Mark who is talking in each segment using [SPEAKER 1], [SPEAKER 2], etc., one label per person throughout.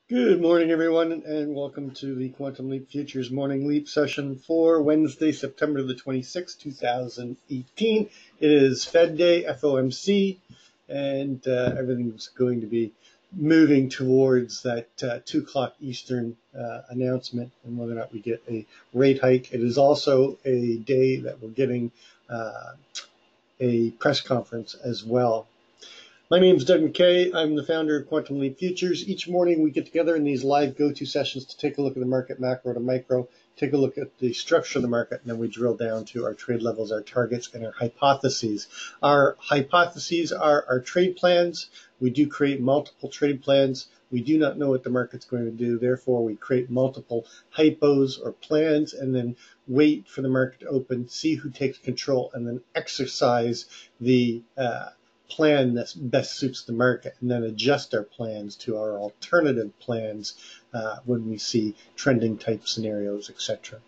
[SPEAKER 1] Good morning, everyone, and welcome to the Quantum Leap Futures Morning Leap session for Wednesday, September the 26th, 2018. It is Fed Day, FOMC, and everything's going to be moving towards that 2 o'clock Eastern announcement and whether or not we get a rate hike. It is also a day that we're getting a press conference as well. My name is Doug McKay. I'm the founder of Quantum Leap Futures. Each morning we get together in these live go-to sessions to take a look at the market, macro to micro, take a look at the structure of the market, and then we drill down to our trade levels, our targets, and our hypotheses. Our hypotheses are our trade plans. We do create multiple trade plans. We do not know what the market's going to do. Therefore, we create multiple hypos or plans and then wait for the market to open, see who takes control, and then exercise the plan that best suits the market and then adjust our plans to our alternative plans when we see trending type scenarios, etc.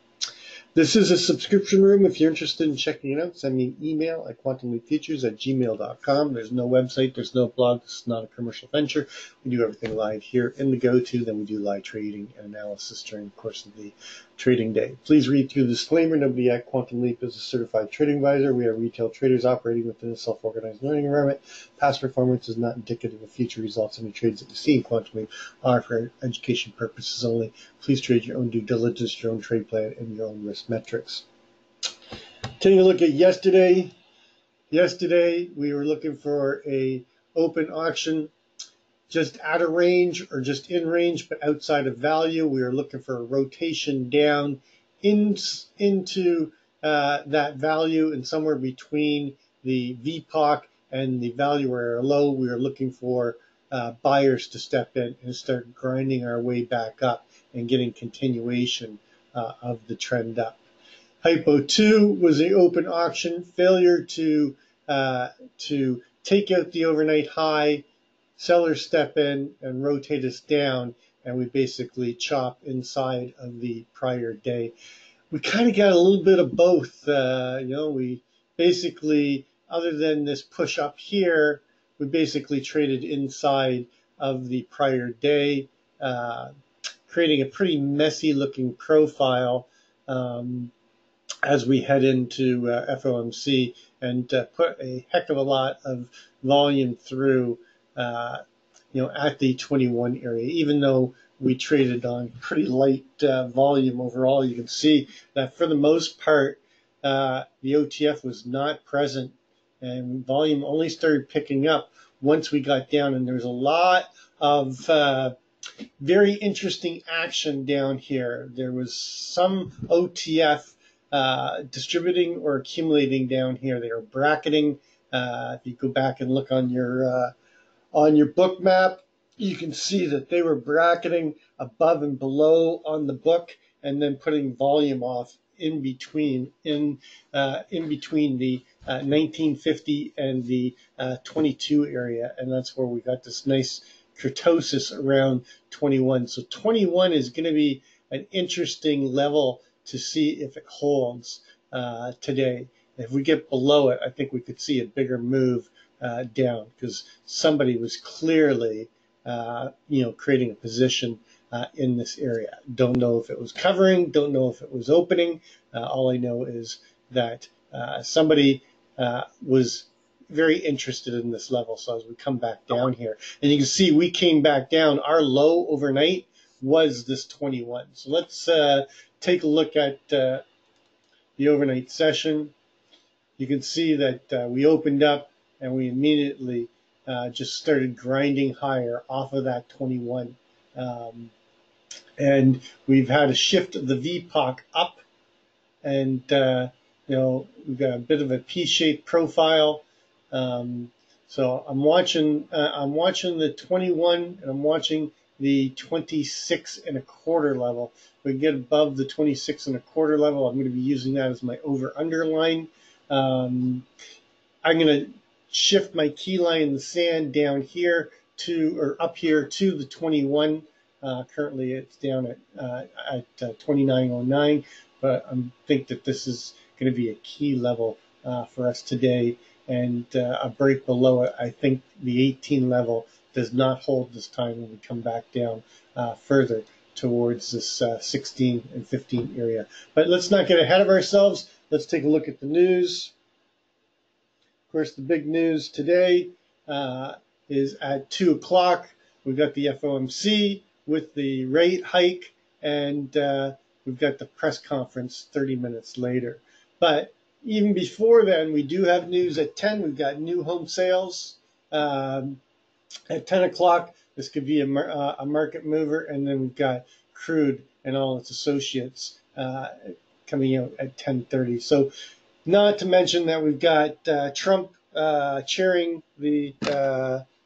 [SPEAKER 1] This is a subscription room. If you're interested in checking it out, send me an email at quantumleapfutures@gmail.com. There's no website. There's no blog. This is not a commercial venture. We do everything live here in the go-to. Then we do live trading and analysis during the course of the trading day. Please read through the disclaimer. Nobody at Quantum Leap is a certified trading advisor. We are retail traders operating within a self-organized learning environment. Past performance is not indicative of future results. Any trades that you see in Quantum Leap are for education purposes only. Please trade your own due diligence, your own trade plan, and your own risk metrics. Taking a look at yesterday. Yesterday, we were looking for a open auction just out of range or just in range, but outside of value. We were looking for a rotation down into that value and somewhere between the VPOC and the value area low. We were looking for buyers to step in and start grinding our way back up and getting continuation of the trend up. Hypo 2 was the open auction, failure to take out the overnight high, sellers step in and rotate us down, and we basically chop inside of the prior day. We kind of got a little bit of both. We basically, other than this push up here, we basically traded inside of the prior day, creating a pretty messy looking profile as we head into FOMC and put a heck of a lot of volume through, at the 21 area. Even though we traded on pretty light volume overall, you can see that for the most part, the OTF was not present and volume only started picking up once we got down, and there's a lot of very interesting action down here. There was some OTF distributing or accumulating down here. They are bracketing. If you go back and look on your book map, you can see that they were bracketing above and below on the book, and then putting volume off in between the 1950 and the 22 area, and that's where we got this nice kurtosis around 21. So 21 is going to be an interesting level to see if it holds today. If we get below it, I think we could see a bigger move down, because somebody was clearly, creating a position in this area. Don't know if it was covering, don't know if it was opening. All I know is that somebody was very interested in this level. So as we come back down here, and you can see we came back down, our low overnight was this 21. So let's take a look at the overnight session. You can see that we opened up and we immediately just started grinding higher off of that 21. And we've had a shift of the VPOC up, and we've got a bit of a P-shaped profile. So I'm watching the 21, and I'm watching the 26 and a quarter level. If we get above the 26 and a quarter level, I'm going to be using that as my over-under line. I'm going to shift my key line in the sand down here up here to the 21. Currently it's down at 29.09, but I think that this is going to be a key level for us today, and a break below it. I think the 18 level does not hold this time, and we come back down further towards this 16 and 15 area. But let's not get ahead of ourselves. Let's take a look at the news. Of course, the big news today is at 2 o'clock. We've got the FOMC with the rate hike, and we've got the press conference 30 minutes later. But even before then, we do have news at 10. We've got new home sales at 10 o'clock. This could be a market mover. And then we've got crude and all its associates coming out at 10:30. So not to mention that we've got Trump chairing the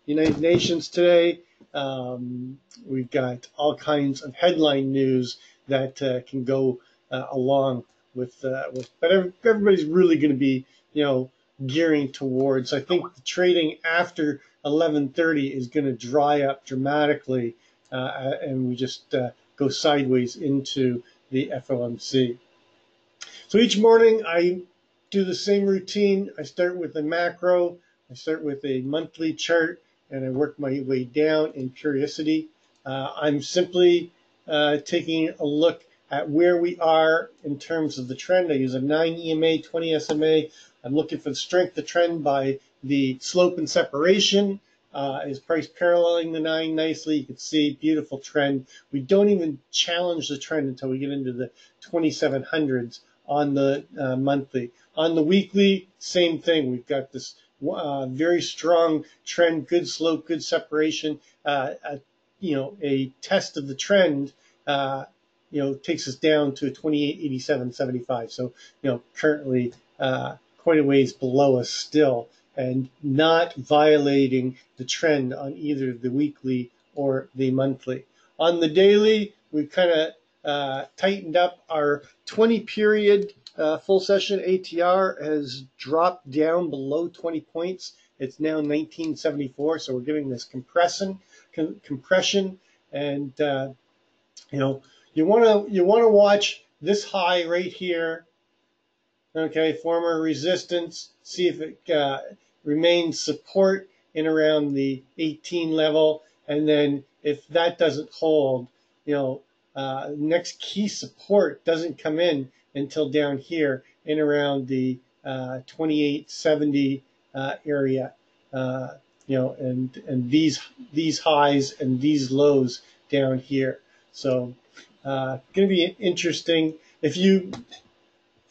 [SPEAKER 1] United Nations today. We've got all kinds of headline news that can go along with but everybody's really going to be, gearing towards. I think the trading after 11:30 is going to dry up dramatically, and we just go sideways into the FOMC. So each morning I do the same routine. I start with a macro, I start with a monthly chart, and I work my way down in periodicity. I'm simply taking a look at where we are in terms of the trend. I use a 9 EMA, 20 SMA. I'm looking for the strength of the trend by the slope and separation. Is price paralleling the 9 nicely? You can see beautiful trend. We don't even challenge the trend until we get into the 2700s on the monthly. On the weekly, same thing. We've got this very strong trend, good slope, good separation. A test of the trend, takes us down to a 28.8775. So, currently quite a ways below us still, and not violating the trend on either the weekly or the monthly. On the daily, we've kind of tightened up our 20 period full session ATR has dropped down below 20 points. It's now 1974, so we're giving this compression, and you want to watch this high right here. Okay, former resistance. See if it remains support in around the 18 level, and then if that doesn't hold, next key support doesn't come in until down here in around the 2870 area. And these highs and these lows down here. So going to be interesting. If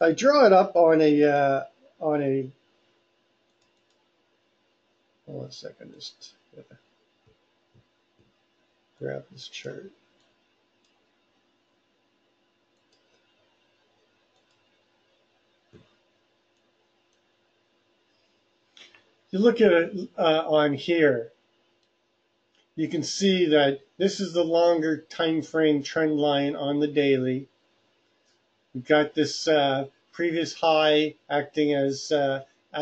[SPEAKER 1] I draw it up on a hold on a second, just grab this chart. You look at it on here, you can see that this is the longer time frame trend line on the daily. We've got this previous high acting as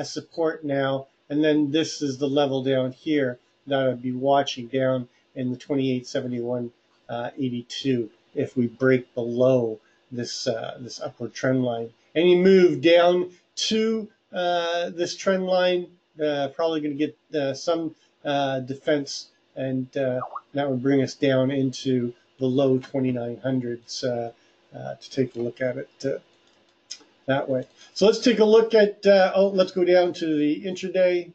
[SPEAKER 1] support now, and then this is the level down here that I'd be watching down in the 2871.82 if we break below this upward trend line. Any move down to this trend line, probably going to get some defense, and that would bring us down into the low 2900s to take a look at it that way. So let's take a look at, let's go down to the intraday.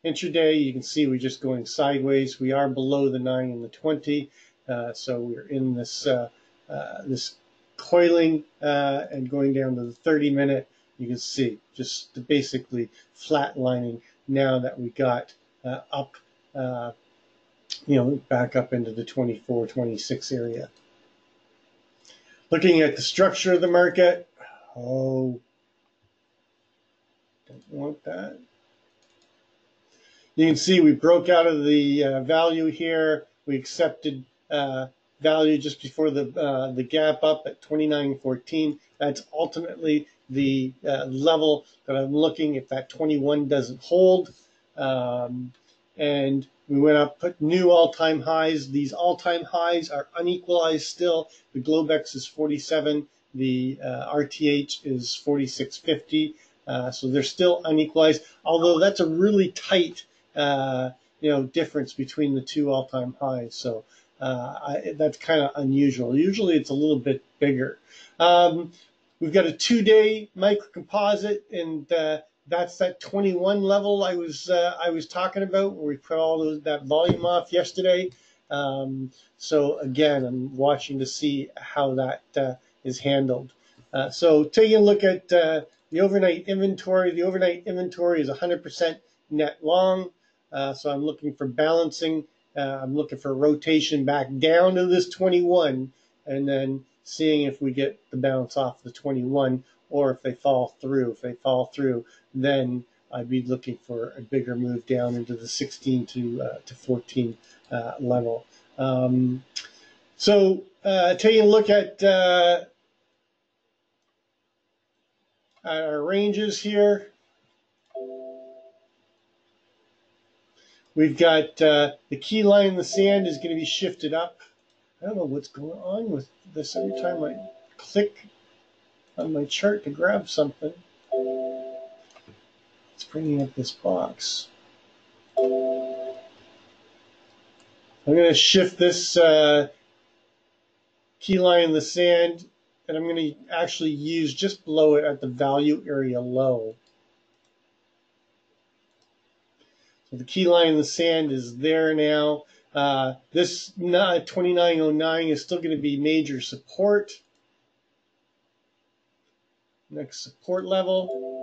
[SPEAKER 1] Intraday, you can see we're just going sideways. We are below the 9 and the 20, so we're in this this coiling and going down to the 30-minute. You can see just basically flatlining now that we got up, back up into the 24, 26 area. Looking at the structure of the market, don't want that. You can see we broke out of the value here. We accepted value just before the gap up at 29.14. That's ultimately the level that I'm looking if that 21 doesn't hold. And we went up, put new all-time highs. These all-time highs are unequalized still. The Globex is 47. The RTH is 46.50. So they're still unequalized, although that's a really tight difference between the two all-time highs. So that's kind of unusual. Usually it's a little bit bigger. We've got a 2-day microcomposite, and that's that 21 level I was talking about, where we put all that volume off yesterday. So again, I'm watching to see how that is handled. So taking a look at the overnight inventory. The overnight inventory is 100% net long. So I'm looking for balancing. I'm looking for rotation back down to this 21, and then seeing if we get the bounce off the 21, or if they fall through. If they fall through, then I'd be looking for a bigger move down into the 16 to 14 level. So taking a look at our ranges here, we've got the key line in the sand is going to be shifted up. I don't know what's going on with this. Every time I click on my chart to grab something, it's bringing up this box. I'm going to shift this key line in the sand, and I'm going to actually use just below it at the value area low. So the key line in the sand is there now. This 2909 is still going to be major support. Next support level.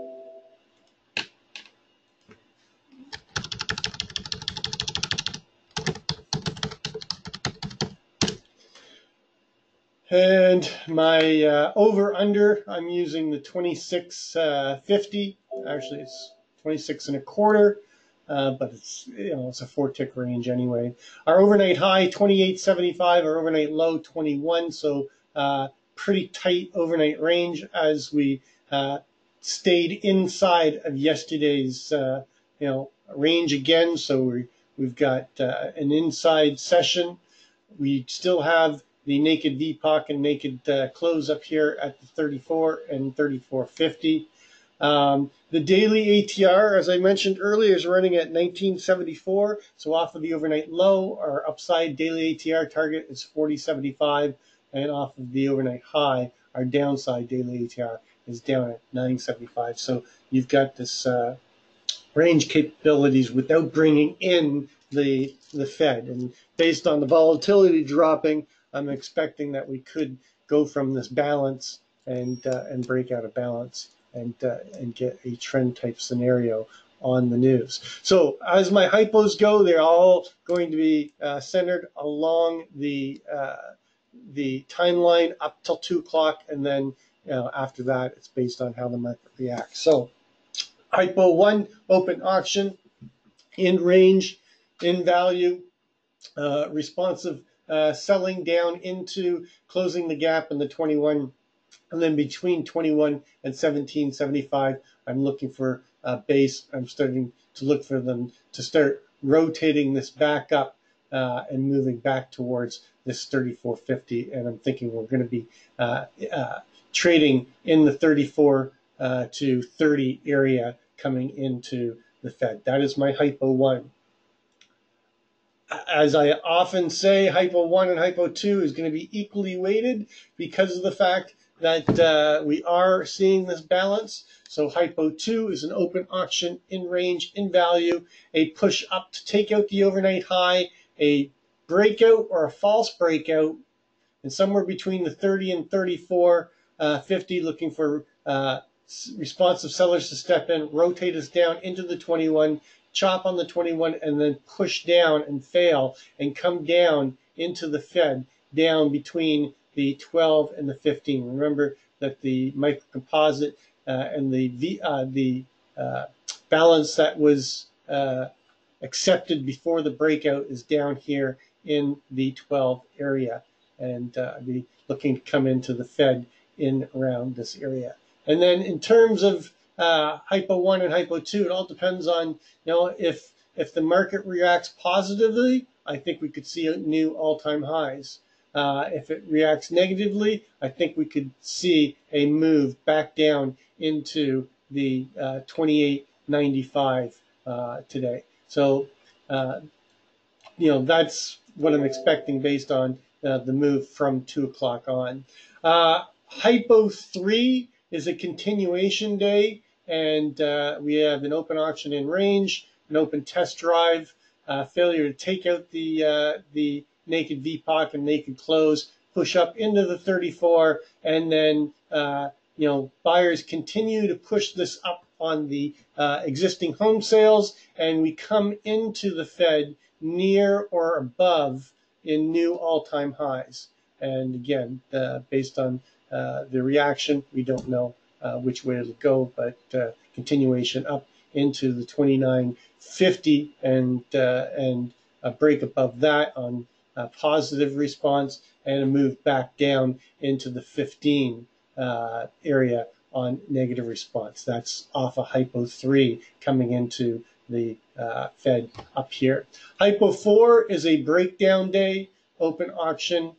[SPEAKER 1] And my over-under, I'm using the 26.50. Actually, it's 26 and a quarter. But it's it's a 4-tick range anyway. Our overnight high 28.75, our overnight low 21. So pretty tight overnight range as we stayed inside of yesterday's range again. So we've got an inside session. We still have the naked VPOC and naked close up here at the 34 and 34.50. The daily ATR, as I mentioned earlier, is running at 1974. So off of the overnight low, our upside daily ATR target is 40.75. And off of the overnight high, our downside daily ATR is down at 9.75. So you've got this range capabilities without bringing in the Fed. And based on the volatility dropping, I'm expecting that we could go from this balance and break out of balance and get a trend type scenario on the news. So as my hypos go, they're all going to be centered along the timeline up till 2 o'clock, and then after that, it's based on how the market reacts. So hypo 1, open auction, in range, in value, responsive selling down into closing the gap in the 21. And then between 21 and 17.75, I'm looking for a base. I'm starting to look for them to start rotating this back up and moving back towards this 34.50. And I'm thinking we're going to be trading in the 34 to 30 area coming into the Fed. That is my hypo 1. As I often say, hypo 1 and hypo 2 is going to be equally weighted because of the fact that we are seeing this balance. So hypo 2 is an open auction in range, in value, a push up to take out the overnight high, a breakout or a false breakout, and somewhere between the 30 and 34.50, looking for responsive sellers to step in, rotate us down into the 21, chop on the 21, and then push down and fail and come down into the Fed, down between the 12 and the 15. Remember that the microcomposite and the balance that was accepted before the breakout is down here in the 12 area, and be looking to come into the Fed in around this area. And then in terms of hypo 1 and hypo 2, it all depends on if the market reacts positively, I think we could see new all-time highs. If it reacts negatively, I think we could see a move back down into the 28.95 today. So that's what I'm expecting based on the move from 2 o'clock on. Hypo 3 is a continuation day, and we have an open auction in range, an open test drive, failure to take out the naked VPOC and naked close, push up into the 34, and then buyers continue to push this up on the existing home sales, and we come into the Fed near or above in new all-time highs. And again, based on the reaction, we don't know which way it'll go, but continuation up into the 29.50 and a break above that on a positive response, and a move back down into the 15 area on negative response. That's off a hypo 3 coming into the Fed up here. Hypo 4 is a breakdown day, open auction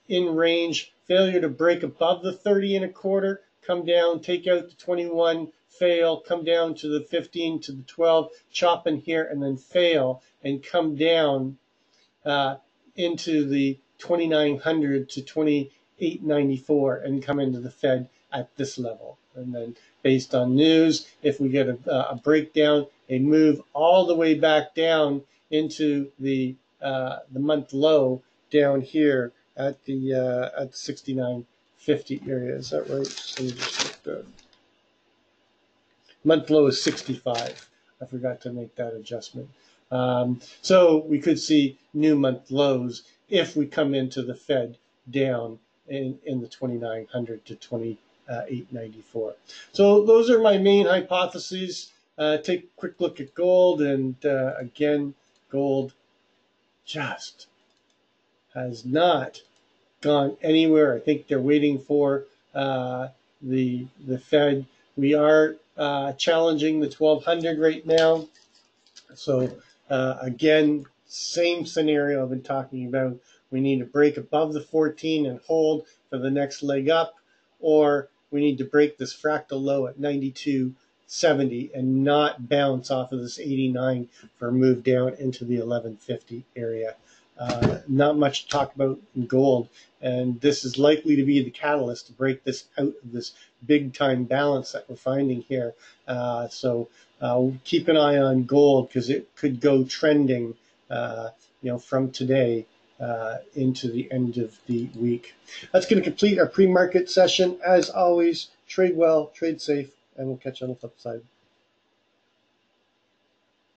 [SPEAKER 1] in range, failure to break above the 30.25, come down, take out the 21, fail, come down to the 15 to the 12, chop in here, and then fail and come down into the 2900 to 2894 and come into the Fed at this level. And then based on news, if we get a breakdown, a move all the way back down into the month low down here at the 69.50 area. Is that right? Let me just look that. Month low is 65. I forgot to make that adjustment. So we could see new month lows if we come into the Fed down in the 2900 to 2894. So those are my main hypotheses. Take a quick look at gold, and again, gold just has not gone anywhere. I think they're waiting for the Fed. We are challenging the 1200 right now. So again, same scenario I've been talking about. We need to break above the 14 and hold for the next leg up, or we need to break this fractal low at 92.70 and not bounce off of this 89 for a move down into the 1150 area. Not much to talk about in gold, and this is likely to be the catalyst to break this out of this big time balance that we're finding here. So keep an eye on gold, because it could go trending from today into the end of the week. That's going to complete our pre-market session. As always, trade well, trade safe, and we'll catch you on the flip side.